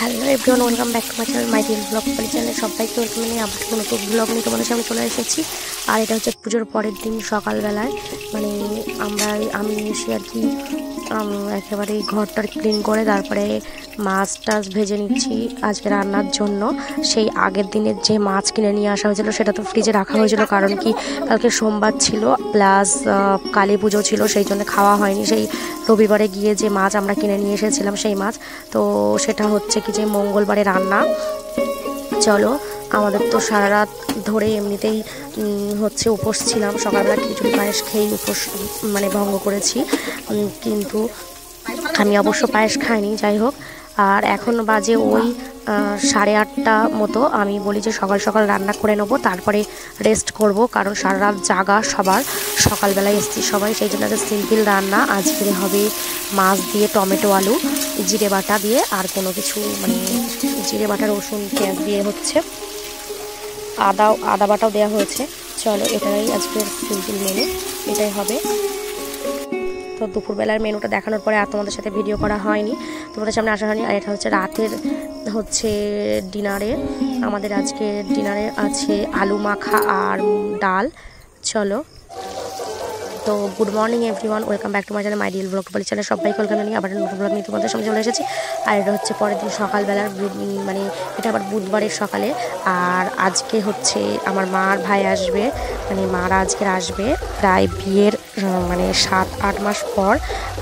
Hello everyone, welcome back to my channel my dear blog চ্যানেলে সবাইকে welcome নিয়ে আবার নতুন ব্লগ নিয়ে তোমাদের সামনে চলে এসেছি। আর এটা হচ্ছে পুজোর পরের দিন সকালবেলায়, মানে আমি এসে আর কি একেবারে ঘরটার ক্লিন করে তারপরে মাছ টাছ ভেজে নিচ্ছি আজকে রান্নার জন্য। সেই আগের দিনের যে মাছ কিনে নিয়ে আসা হয়েছিল সেটা তো ফ্রিজে রাখা হয়েছিল, কারণ কি কালকে সোমবার ছিল প্লাস কালী পুজো ছিল, সেই জন্য খাওয়া হয়নি। সেই রবিবারে গিয়ে যে মাছ আমরা কিনে নিয়ে এসেছিলাম সেই মাছ, তো সেটা হচ্ছে কি যে মঙ্গলবারে রান্না। চলো, আমাদের তো সারা রাত ধরে এমনিতেই হচ্ছে উপোস ছিলাম, সকালবেলা খিচুড়ি পায়েস খেয়েই উপোস মানে ভঙ্গ করেছি, কিন্তু আমি অবশ্য পায়েস খাইনি। যাই হোক, আর এখন বাজে ওই 8:30 মতো। আমি বলি যে সকাল সকাল রান্না করে নেবো, তারপরে রেস্ট করব, কারণ সারা রাত জাগা সবার, সকালবেলায় এসছি সবাই, সেই জন্য একটা সিম্পল রান্না আজকে হবে। মাছ দিয়ে টমেটো আলু জিরে বাটা দিয়ে, আর কোনো কিছু মানে জিরে বাটা রসুন পেঁয়াজ দিয়ে হচ্ছে, আদা বাটাও দেওয়া হয়েছে। চলো, এটাই আজকের সিম্পল মেনু, এটাই হবে। তো দুপুরবেলার মেনুটা দেখানোর পরে আর তোমাদের সাথে ভিডিও করা হয়নি, তোমাদের সামনে আসা হয়নি। আর এটা হচ্ছে রাতের হচ্ছে ডিনারে, আমাদের আজকে ডিনারে আছে আলু মাখা আর ডাল। চলো, তো good morning everyone, welcome back to my channel my dear blog channel. সবাইকে ওয়েলকাম জানিয়ে আবার নতুন ব্লগ নিয়ে তোমাদের সামনে চলে এসেছি। আর এটা হচ্ছে পরের দিন সকালবেলার, মানে এটা আবার বুধবারের সকালে। আর আজকে হচ্ছে আমার মার ভাই আসবে, মানে মারা আজকের আসবে প্রায় বিয়ের মানে 7-8 মাস পর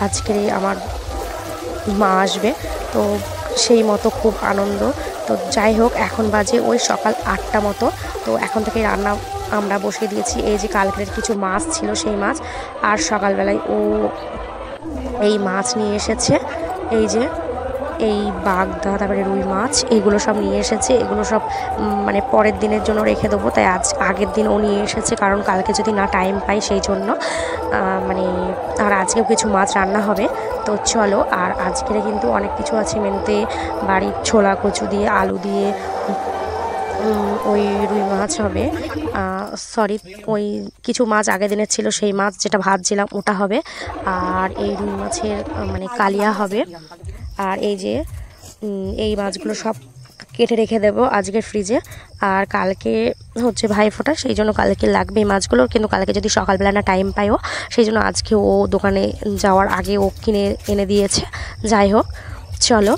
আজকে আমার মা আসবে, তো সেই মতো খুব আনন্দ। তো যাই হোক, এখন বাজে ওই সকাল 8টা মতো, তো এখন থেকে রান্না আমরা বসিয়ে দিয়েছি। এই যে কালকের কিছু মাছ ছিল সেই মাছ, আর সকালবেলায় ও এই মাছ নিয়ে এসেছে, এই যে এই বাগদা তারপরে রুই মাছ, এগুলো সব নিয়ে এসেছে। এগুলো সব মানে পরের দিনের জন্য রেখে দেবো, তাই আগের দিন ও নিয়ে এসেছে, কারণ কালকে যদি না টাইম পাই সেই জন্য মানে। আর আজকেও কিছু মাছ রান্না হবে, তো চলো। আর আজকের কিন্তু অনেক কিছু আছে মেনুতে, বাড়ির ছোলা কচু দিয়ে আলু দিয়ে ওই রুই মাছ হবে, সরি ওই কিছু মাছ আগের দিনের ছিল সেই মাছ যেটা ভাজছিলাম ওটা হবে। আর এই রুই মাছের মানে কালিয়া হবে। আর এই যে এই মাছগুলো সব কেটে রেখে দেবো আজকে ফ্রিজে। আর কালকে হচ্ছে ভাইফোঁটা, সেই জন্য কালকে লাগবে এই মাছগুলো, কিন্তু কালকে যদি সকালবেলা না টাইম পাইও, সেই জন্য আজকে ও দোকানে যাওয়ার আগে ও কিনে এনে দিয়েছে। যাই হোক, চলো।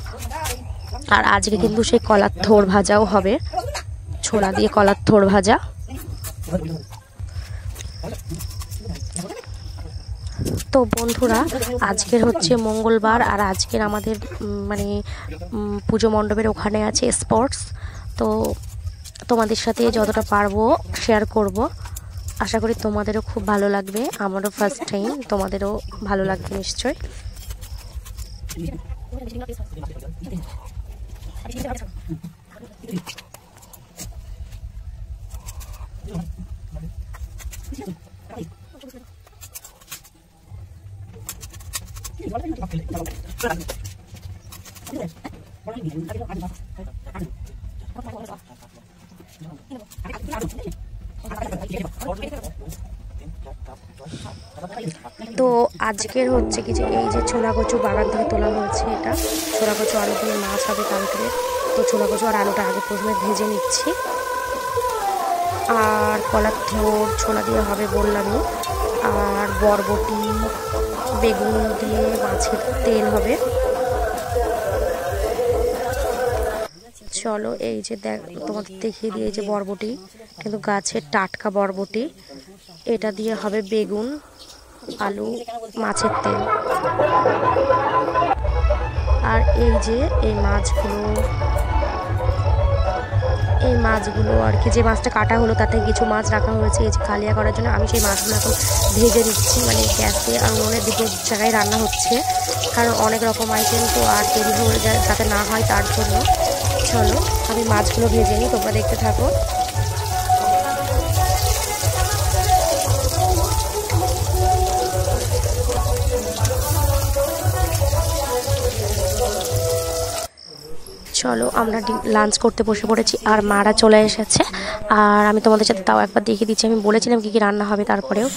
আর আজকে কিন্তু সেই কলার থোড় ভাজাও হবে, ছোলা দিয়ে কলার থোড় ভাজা। তো বন্ধুরা, আজকের হচ্ছে মঙ্গলবার, আর আজকের আমাদের মানে পুজো মণ্ডপের ওখানে আছে স্পোর্টস, তো তোমাদের সাথে যতটা পারবো শেয়ার করব। আশা করি তোমাদেরও খুব ভালো লাগবে, আমারও ফার্স্ট টাইম, তোমাদেরও ভালো লাগবে নিশ্চয়। তো আজকের হচ্ছে কি যে এই যে ছোলা কচু বাগান থেকে তোলা হয়েছে, এটা ছোলা কচু আলু দিয়ে মাছ হবে কালকে। তো ছোলা কচু আর আলুটা আগে প্রথমে ভেজে নিচ্ছি, আর কলার থোড় ছোলা দিয়ে হবে বললামই, আর বরবটি বেগুন দিয়ে মাছের তেল হবে। চলো, এই যে তোমাদের দেখিয়ে দিয়ে, এই যে বরবটি, কিন্তু গাছের টাটকা বরবটি, এটা দিয়ে হবে বেগুন আলু মাছের তেল। আর এই যে এই মাছগুলো আর কি, যে মাছটা কাটা হলো তাতে কিছু মাছ রাখা হয়েছে এই যে কালিয়া করার জন্য। আমি সেই মাছগুলো এখন ভেজে দিচ্ছি, মানে গ্যাসে আর উনুনের দিকে জায়গায় রান্না হচ্ছে, কারণ অনেক রকম আইটেম তো আর দেরি হয়ে যায় যাতে না হয় তার জন্য। চলো, আমি মাছগুলো ভেজে নিই, তোমরা দেখতে থাকো। চলো আমরা লাঞ্চ করতে বসে পড়েছি আর মারা চলে এসেছে। আর আমি তোমাদের সাথে তাও একবার দেখিয়ে দিচ্ছি, আমি বলেছিলাম কী কী রান্না হবে তারপরেও।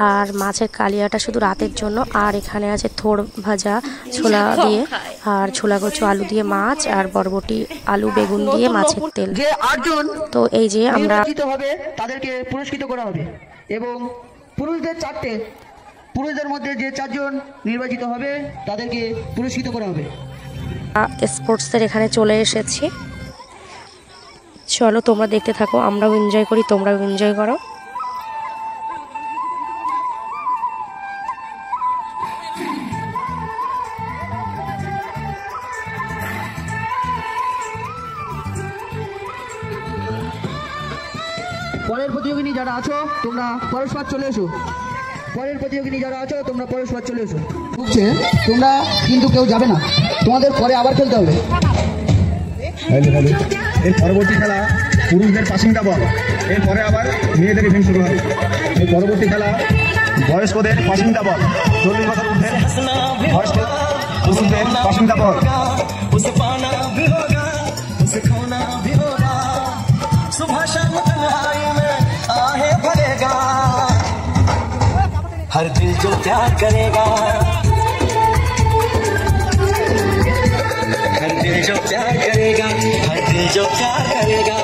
আর মাছের কালিয়াটা শুধু রাতের জন্য। আর এখানে আছে থোড় ভাজা ছোলা দিয়ে, আর ছোলা কচু আলু দিয়ে মাছ, আর বরবটি আলু বেগুন দিয়ে মাছের তেল। তো এই যে আমরা তাদেরকে পুরস্কৃত করা হবে এবং পুরুষদের মধ্যে যে 4 জন নির্বাচিত হবে তাদেরকে পুরস্কৃত করা হবে। স্পোর্টসের এখানে চলে এসেছি। চলো তোমরা দেখতে থাকো, আমরাও এনজয় করি, তোমরাও এনজয় করো। পরের প্রতিযোগিনী যারা আছো তোমরা পরস্পর চলে এসো। তোমরা কিন্তু কেউ যাবে না, তোমাদের পরে আবার খেলতে হবে। এর পরবর্তী খেলা পুরুষদের পাসিংটা বল, এরপরে আবার মেয়েদের ইভেন্ট শুরু হবে। এই পরবর্তী খেলা বয়স্কদের পাসিংটা বল, 40 বছর ঊর্ধ্বের পুরুষদের পাসিংটা বল। हर दिल जो प्यार करेगा, हर दिल जो प्यार करेगा, हर दिल जो प्यार करेगा।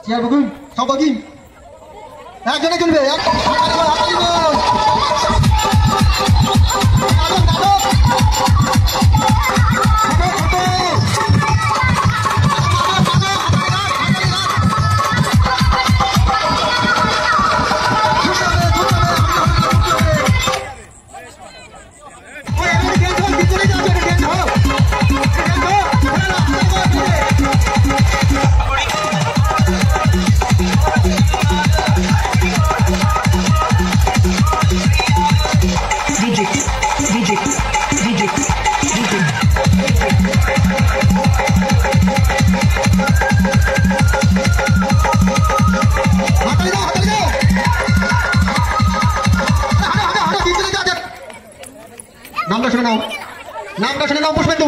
চেয়ার বকুন সব বাকি একজনে খেলবে। নামটা শুনে নাও পুষ্পেন্দু।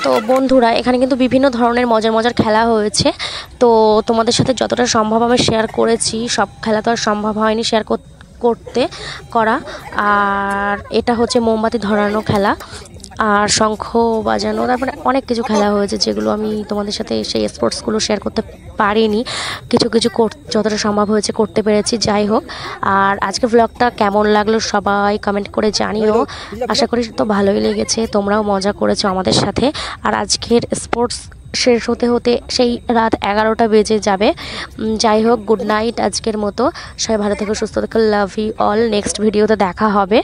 তো বন্ধুরা এখানে কিন্তু বিভিন্ন ধরনের মজার খেলা হয়েছে। তো তোমাদের সাথে যতটা সম্ভব আমি শেয়ার করেছি, সব খেলা তো আর সম্ভব হয়নি শেয়ার করা। আর এটা হচ্ছে মোমবাতি ধরানো খেলা, আর শঙ্খ বাজানো, তারপরে অনেক কিছু খেলা হয়েছে যেগুলো আমি তোমাদের সাথে সেই স্পোর্টসগুলো শেয়ার করতে পারিনি। কিছু যতটা সম্ভব হয়েছে করতে পেরেছি। যাই হোক, আর আজকে ব্লগটা কেমন লাগলো সবাই কমেন্ট করে জানিও। আশা করি তো ভালোই লেগেছে, তোমরাও মজা করেছো আমাদের সাথে। আর আজকের স্পোর্টস শেষ হতে সেই রাত 11টা বেজে যাবে। যাই হোক, গুড নাইট আজকের মতো। সবাই ভালো থেকো, সুস্থ থেকো, লাভ ইউ অল। নেক্সট ভিডিওতে দেখা হবে।